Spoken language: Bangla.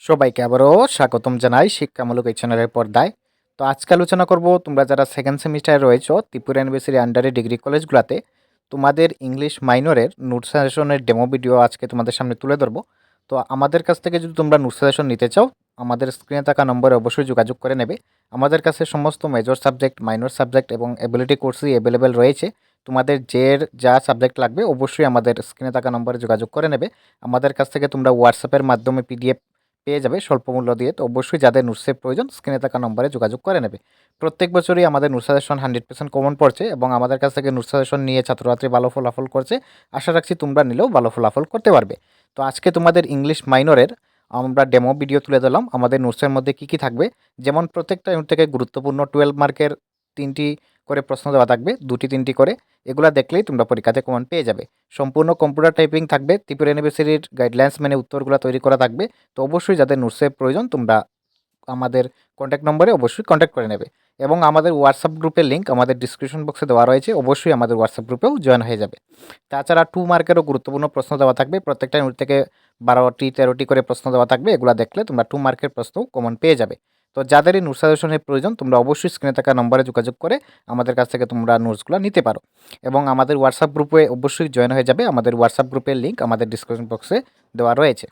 সবাইকে আবারও স্বাগতম জানাই শিক্ষামূলক এই চ্যানেলের পর্দায়। তো আজকে আলোচনা করব তোমরা যারা সেকেন্ড সেমিস্টারে রয়েছো ত্রিপুরা ইউনিভার্সিটির আন্ডারে ডিগ্রি কলেজগুলোতে তোমাদের ইংলিশ মাইনরের নোট সাজেশনের ডেমো ভিডিও আজকে তোমাদের সামনে তুলে ধরবো। তো আমাদের কাছ থেকে যদি তোমরা নোট সাজেশন নিতে চাও আমাদের স্ক্রিনে থাকা নম্বরে অবশ্যই যোগাযোগ করে নেবে। আমাদের কাছে সমস্ত মেজর সাবজেক্ট, মাইনর সাবজেক্ট এবং এবিলিটি কোর্সই অ্যাভেলেবেল রয়েছে। তোমাদের যা সাবজেক্ট লাগবে অবশ্যই আমাদের স্ক্রিনে থাকা নম্বরে যোগাযোগ করে নেবে। আমাদের কাছ থেকে তোমরা হোয়াটসঅ্যাপের মাধ্যমে পিডিএফ পেয়ে যাবে স্বল্প মূল্য দিয়ে। তো অবশ্যই যাদের নোটসের প্রয়োজন স্ক্রিনে থাকা নম্বরে যোগাযোগ করে নেবে। প্রত্যেক বছরই আমাদের নোট সাজেশন 100% কমন পড়ছে এবং আমাদের কাছ থেকে নোট সাজেশন নিয়ে ছাত্রছাত্রী ভালো ফলাফল করছে। আশা রাখছি তোমরা নিলেও ভালো ফলাফল করতে পারবে। তো আজকে তোমাদের ইংলিশ মাইনরের আমরা ডেমো ভিডিও তুলে দিলাম। আমাদের নোটসের মধ্যে কী কী থাকবে, যেমন প্রত্যেকটা ইউনিট থেকে গুরুত্বপূর্ণ 12 মার্কের 3টি করে প্রশ্ন দেওয়া থাকবে, 2টি 3টি করে। এগুলা দেখলেই তোমরা পরীক্ষাতে কমন পেয়ে যাবে। সম্পূর্ণ কম্পিউটার টাইপিং থাকবে, ত্রিপুরা ইউনিভার্সিটির গাইডলাইন্স মেনে উত্তরগুলো তৈরি করা থাকবে। তো অবশ্যই যাদের নোটসের প্রয়োজন তোমরা আমাদের কন্ট্যাক্ট নম্বরে অবশ্যই কন্ট্যাক্ট করে নেবে এবং আমাদের হোয়াটসঅ্যাপ গ্রুপের লিঙ্ক আমাদের ডিসক্রিপশন বক্সে দেওয়া রয়েছে, অবশ্যই আমাদের হোয়াটসঅ্যাপ গ্রুপেও জয়েন হয়ে যাবে। তাছাড়া 2 মার্কেরও গুরুত্বপূর্ণ প্রশ্ন দেওয়া থাকবে, প্রত্যেকটা ইউনিট থেকে 12টি 13টি করে প্রশ্ন দেওয়া থাকবে। এগুলো দেখলে তোমরা 2 মার্কের প্রশ্নও কমন পেয়ে যাবে। তো যাদেরই নোট সাজেশনের প্রয়োজন তোমরা অবশ্যই স্ক্রিনে থাকা নম্বরে যোগাযোগ করে আমাদের কাছ থেকে তোমরা নোটসগুলো নিতে পারো এবং আমাদের হোয়াটসঅ্যাপ গ্রুপে অবশ্যই জয়েন হয়ে যাবে। আমাদের হোয়াটসঅ্যাপ গ্রুপের লিঙ্ক আমাদের ডিসক্রিপশন বক্সে দেওয়া রয়েছে।